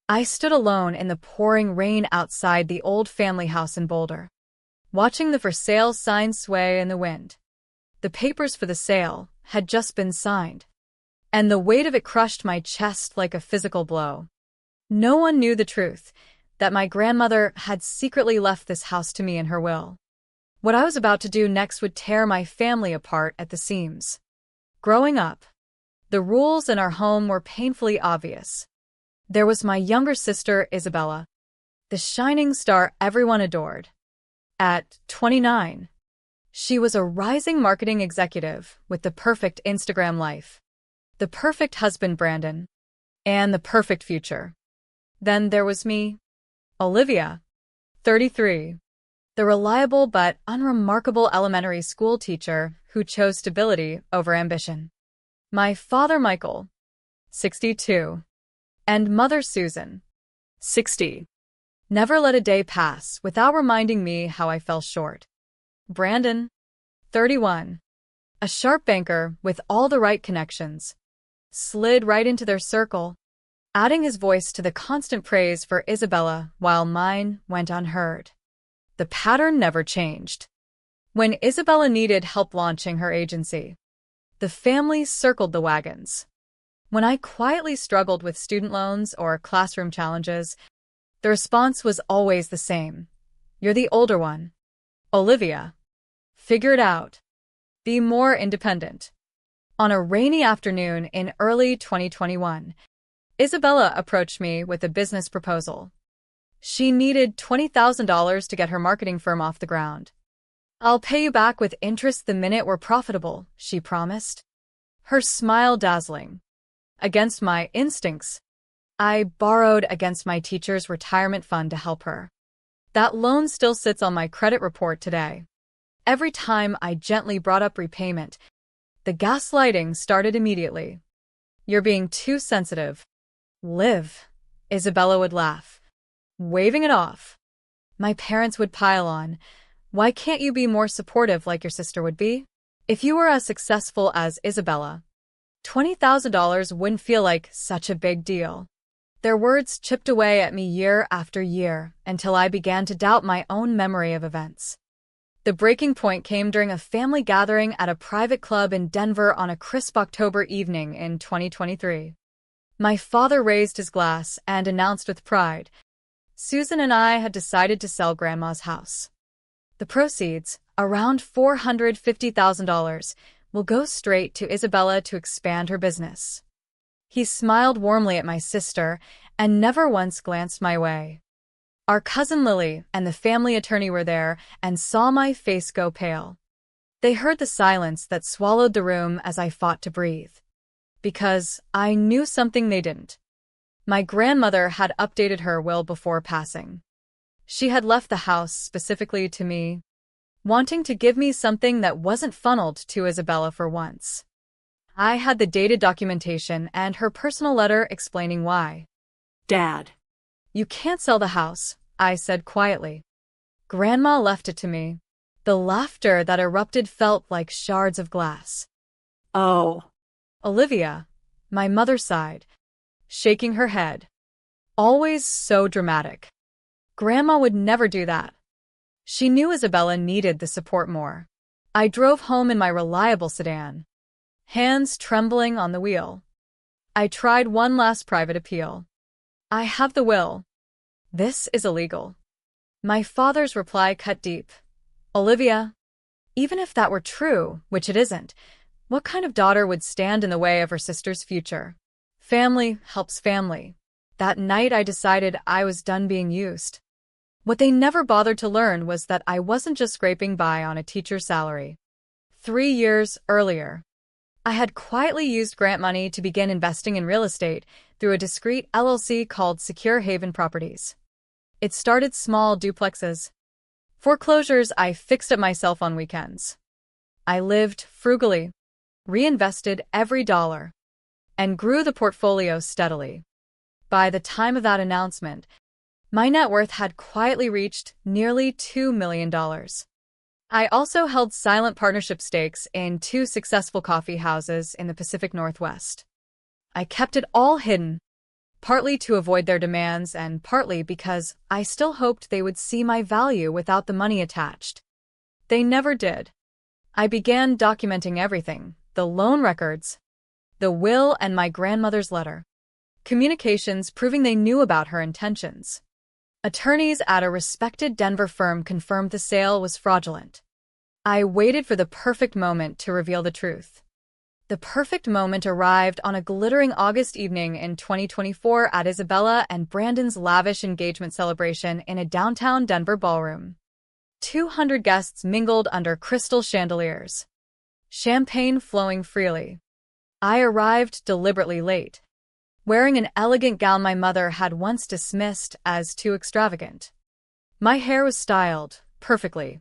I stood alone in the pouring rain outside the old family house in Boulder, watching the for sale sign sway in the wind. The papers for the sale had just been signed, and the weight of it crushed my chest like a physical blow. No one knew the truth, that my grandmother had secretly left this house to me in her will. What I was about to do next would tear my family apart at the seams. Growing up, the rules in our home were painfully obvious. There was my younger sister, Isabella, the shining star everyone adored. At 29, she was a rising marketing executive with the perfect Instagram life, the perfect husband, Brandon, and the perfect future. Then there was me, Olivia, 33, the reliable but unremarkable elementary school teacher who chose stability over ambition. My father, Michael, 62, and mother, Susan, 60, never let a day pass without reminding me how I fell short. Brandon, 31, a sharp banker with all the right connections, slid right into their circle, adding his voice to the constant praise for Isabella while mine went unheard. The pattern never changed. When Isabella needed help launching her agency, the family circled the wagons. When I quietly struggled with student loans or classroom challenges, the response was always the same. You're the older one, Olivia. Figure it out. Be more independent. On a rainy afternoon in early 2021, Isabella approached me with a business proposal. She needed $20,000 to get her marketing firm off the ground. I'll pay you back with interest the minute we're profitable, she promised, her smile dazzling. Against my instincts, I borrowed against my teacher's retirement fund to help her. That loan still sits on my credit report today. Every time I gently brought up repayment, the gaslighting started immediately. You're being too sensitive. Liv, Isabella would laugh, waving it off. My parents would pile on. Why can't you be more supportive like your sister would be? If you were as successful as Isabella, $20,000 wouldn't feel like such a big deal. Their words chipped away at me year after year until I began to doubt my own memory of events. The breaking point came during a family gathering at a private club in Denver on a crisp October evening in 2023. My father raised his glass and announced with pride, Susan and I had decided to sell Grandma's house. The proceeds, around $450,000, will go straight to Isabella to expand her business. He smiled warmly at my sister and never once glanced my way. Our cousin Lily and the family attorney were there and saw my face go pale. They heard the silence that swallowed the room as I fought to breathe. Because I knew something they didn't. My grandmother had updated her will before passing. She had left the house specifically to me, wanting to give me something that wasn't funneled to Isabella for once. I had the dated documentation and her personal letter explaining why. Dad. You can't sell the house, I said quietly. Grandma left it to me. The laughter that erupted felt like shards of glass. Oh. Olivia, my mother sighed, shaking her head. Always so dramatic. Grandma would never do that. She knew Isabella needed the support more. I drove home in my reliable sedan, hands trembling on the wheel. I tried one last private appeal. I have the will. This is illegal. My father's reply cut deep. Olivia, even if that were true, which it isn't, what kind of daughter would stand in the way of her sister's future? Family helps family. That night I decided I was done being used. What they never bothered to learn was that I wasn't just scraping by on a teacher's salary. 3 years earlier, I had quietly used grant money to begin investing in real estate through a discreet LLC called Secure Haven Properties. It started small duplexes. Foreclosures I fixed up myself on weekends. I lived frugally, reinvested every dollar, and grew the portfolio steadily. By the time of that announcement, my net worth had quietly reached nearly $2 million. I also held silent partnership stakes in 2 successful coffee houses in the Pacific Northwest. I kept it all hidden, partly to avoid their demands and partly because I still hoped they would see my value without the money attached. They never did. I began documenting everything: the loan records, the will, and my grandmother's letter. Communications proving they knew about her intentions. Attorneys at a respected Denver firm confirmed the sale was fraudulent. I waited for the perfect moment to reveal the truth. The perfect moment arrived on a glittering August evening in 2024 at Isabella and Brandon's lavish engagement celebration in a downtown Denver ballroom. 200 guests mingled under crystal chandeliers, champagne flowing freely. I arrived deliberately late, wearing an elegant gown my mother had once dismissed as too extravagant. My hair was styled perfectly,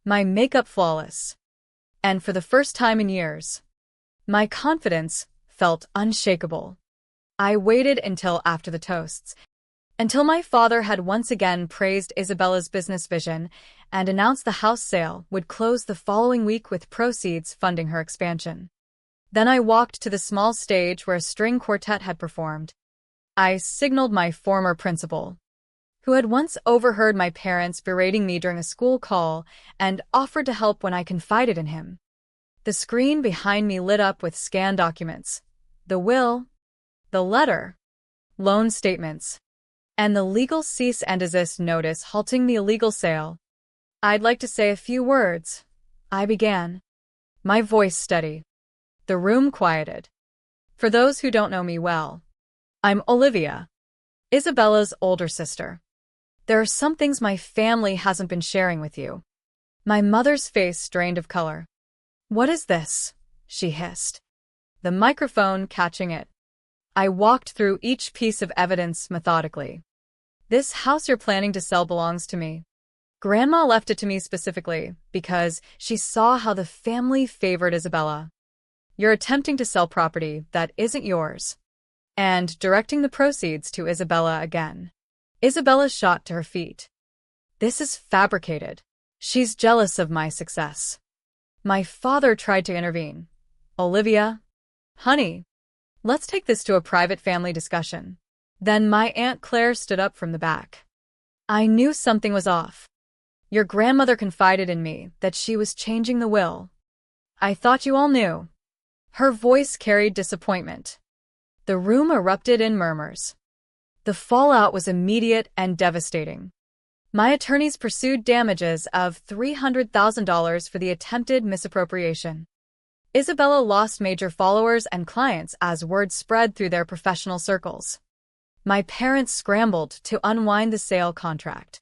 my makeup flawless, and for the first time in years, my confidence felt unshakable. I waited until after the toasts, until my father had once again praised Isabella's business vision and announced the house sale would close the following week with proceeds funding her expansion. Then I walked to the small stage where a string quartet had performed. I signaled my former principal, who had once overheard my parents berating me during a school call, and offered to help when I confided in him. The screen behind me lit up with scanned documents: the will, the letter, loan statements, and the legal cease and desist notice halting the illegal sale. "I'd like to say a few words," I began, my voice steady. The room quieted. For those who don't know me well, I'm Olivia, Isabella's older sister. There are some things my family hasn't been sharing with you. My mother's face drained of color. "What is this?" she hissed, the microphone catching it. I walked through each piece of evidence methodically. "This house you're planning to sell belongs to me. Grandma left it to me specifically because she saw how the family favored Isabella. You're attempting to sell property that isn't yours and directing the proceeds to Isabella again." Isabella shot to her feet. "This is fabricated. She's jealous of my success." My father tried to intervene. "Olivia, honey, let's take this to a private family discussion." Then my Aunt Claire stood up from the back. I knew something was off. "Your grandmother confided in me that she was changing the will. I thought you all knew." Her voice carried disappointment. The room erupted in murmurs. The fallout was immediate and devastating. My attorneys pursued damages of $300,000 for the attempted misappropriation. Isabella lost major followers and clients as word spread through their professional circles. My parents scrambled to unwind the sale contract,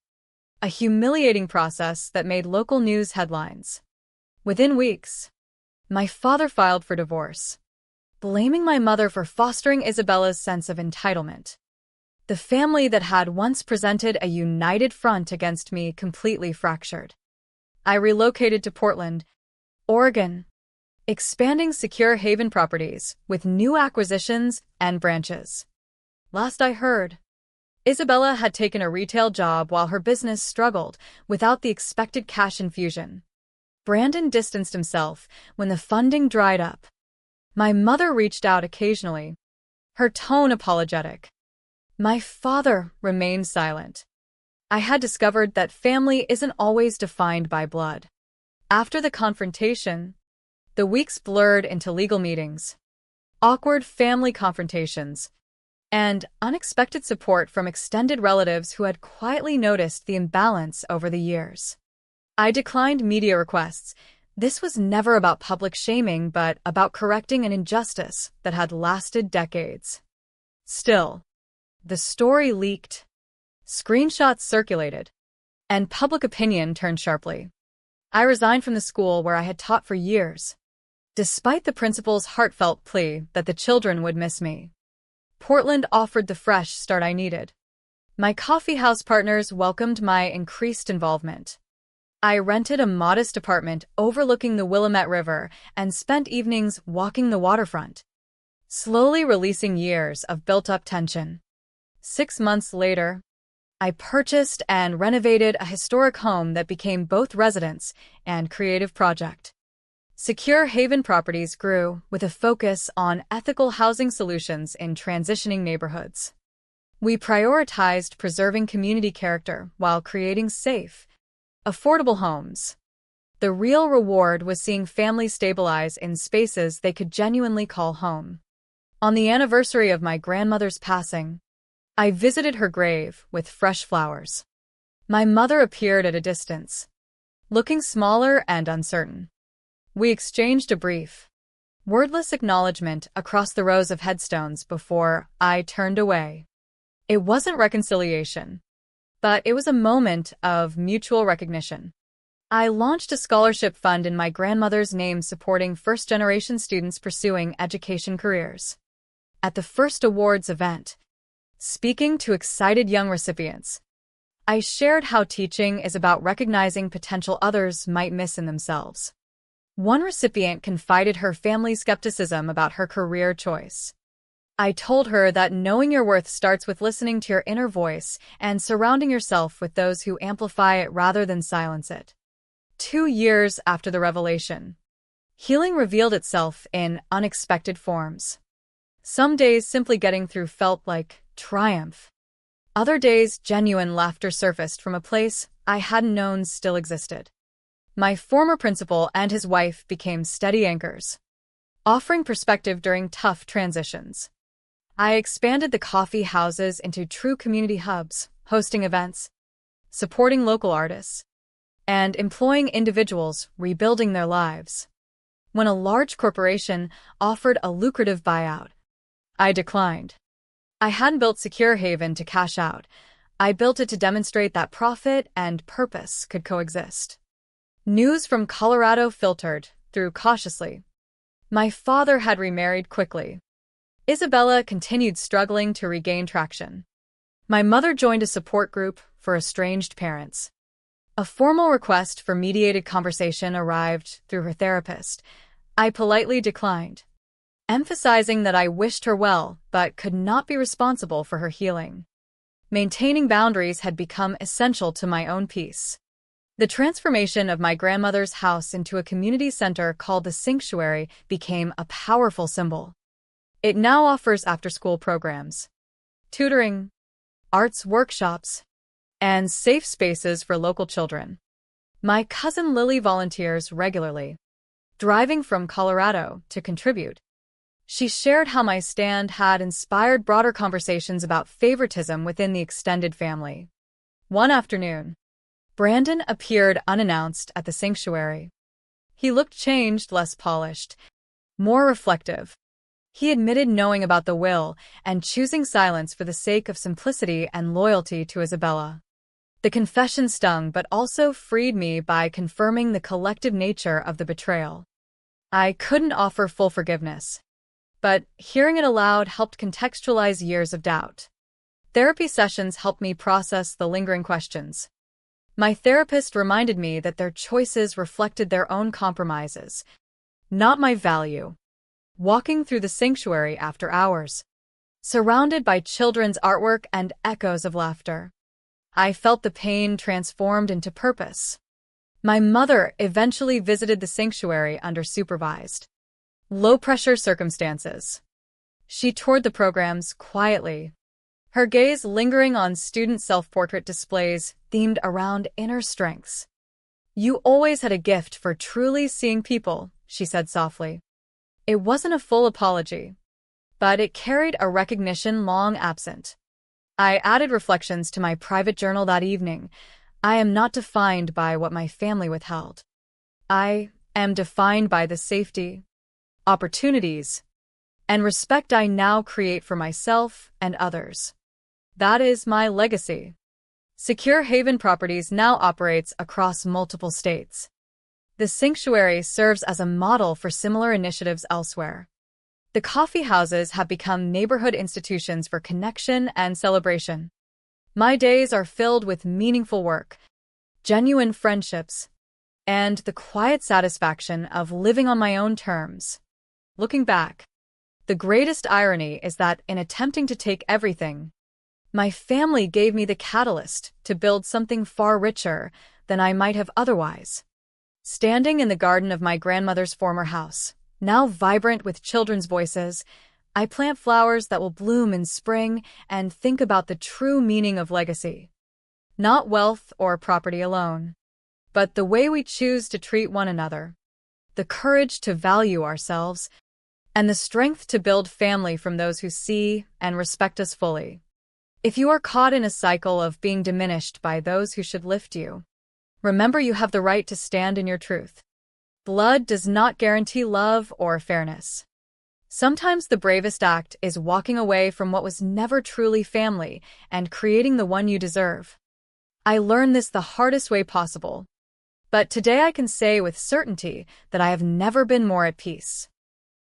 a humiliating process that made local news headlines. Within weeks, my father filed for divorce, blaming my mother for fostering Isabella's sense of entitlement. The family that had once presented a united front against me completely fractured. I relocated to Portland, Oregon, expanding secure haven properties with new acquisitions and branches. Last I heard, Isabella had taken a retail job while her business struggled without the expected cash infusion. Brandon distanced himself when the funding dried up. My mother reached out occasionally, her tone apologetic. My father remained silent. I had discovered that family isn't always defined by blood. After the confrontation, the weeks blurred into legal meetings, awkward family confrontations, and unexpected support from extended relatives who had quietly noticed the imbalance over the years. I declined media requests. This was never about public shaming, but about correcting an injustice that had lasted decades. Still, the story leaked, screenshots circulated, and public opinion turned sharply. I resigned from the school where I had taught for years, despite the principal's heartfelt plea that the children would miss me. Portland offered the fresh start I needed. My coffeehouse partners welcomed my increased involvement. I rented a modest apartment overlooking the Willamette River and spent evenings walking the waterfront, slowly releasing years of built-up tension. 6 months later, I purchased and renovated a historic home that became both residence and creative project. Secure haven properties grew with a focus on ethical housing solutions in transitioning neighborhoods. We prioritized preserving community character while creating safe, affordable homes. The real reward was seeing families stabilize in spaces they could genuinely call home. On the anniversary of my grandmother's passing, I visited her grave with fresh flowers. My mother appeared at a distance, looking smaller and uncertain. We exchanged a brief, wordless acknowledgement across the rows of headstones before I turned away. It wasn't reconciliation, but it was a moment of mutual recognition. I launched a scholarship fund in my grandmother's name supporting first-generation students pursuing education careers. At the first awards event, speaking to excited young recipients, I shared how teaching is about recognizing potential others might miss in themselves. One recipient confided her family's skepticism about her career choice. I told her that knowing your worth starts with listening to your inner voice and surrounding yourself with those who amplify it rather than silence it. 2 years after the revelation, healing revealed itself in unexpected forms. Some days simply getting through felt like triumph. Other days, genuine laughter surfaced from a place I hadn't known still existed. My former principal and his wife became steady anchors, offering perspective during tough transitions. I expanded the coffee houses into true community hubs, hosting events, supporting local artists, and employing individuals rebuilding their lives. When a large corporation offered a lucrative buyout, I declined. I hadn't built Secure Haven to cash out. I built it to demonstrate that profit and purpose could coexist. News from Colorado filtered through cautiously. My father had remarried quickly. Isabella continued struggling to regain traction. My mother joined a support group for estranged parents. A formal request for mediated conversation arrived through her therapist. I politely declined, emphasizing that I wished her well but could not be responsible for her healing. Maintaining boundaries had become essential to my own peace. The transformation of my grandmother's house into a community center called the Sanctuary became a powerful symbol. It now offers after-school programs, tutoring, arts workshops, and safe spaces for local children. My cousin Lily volunteers regularly, driving from Colorado to contribute. She shared how my stand had inspired broader conversations about favoritism within the extended family. One afternoon, Brandon appeared unannounced at the sanctuary. He looked changed, less polished, more reflective. He admitted knowing about the will and choosing silence for the sake of simplicity and loyalty to Isabella. The confession stung but also freed me by confirming the collective nature of the betrayal. I couldn't offer full forgiveness, but hearing it aloud helped contextualize years of doubt. Therapy sessions helped me process the lingering questions. My therapist reminded me that their choices reflected their own compromises, not my value. Walking through the sanctuary after hours, surrounded by children's artwork and echoes of laughter, I felt the pain transformed into purpose. My mother eventually visited the sanctuary under supervised, low-pressure circumstances. She toured the programs quietly, her gaze lingering on student self-portrait displays themed around inner strengths. "You always had a gift for truly seeing people," she said softly. It wasn't a full apology, but it carried a recognition long absent. I added reflections to my private journal that evening. I am not defined by what my family withheld. I am defined by the safety, opportunities, and respect I now create for myself and others. That is my legacy. Secure Haven Properties now operates across multiple states. The sanctuary serves as a model for similar initiatives elsewhere. The coffee houses have become neighborhood institutions for connection and celebration. My days are filled with meaningful work, genuine friendships, and the quiet satisfaction of living on my own terms. Looking back, the greatest irony is that in attempting to take everything, my family gave me the catalyst to build something far richer than I might have otherwise. Standing in the garden of my grandmother's former house, now vibrant with children's voices, I plant flowers that will bloom in spring and think about the true meaning of legacy. Not wealth or property alone, but the way we choose to treat one another, the courage to value ourselves, and the strength to build family from those who see and respect us fully. If you are caught in a cycle of being diminished by those who should lift you, remember you have the right to stand in your truth. Blood does not guarantee love or fairness. Sometimes the bravest act is walking away from what was never truly family and creating the one you deserve. I learned this the hardest way possible, but today I can say with certainty that I have never been more at peace.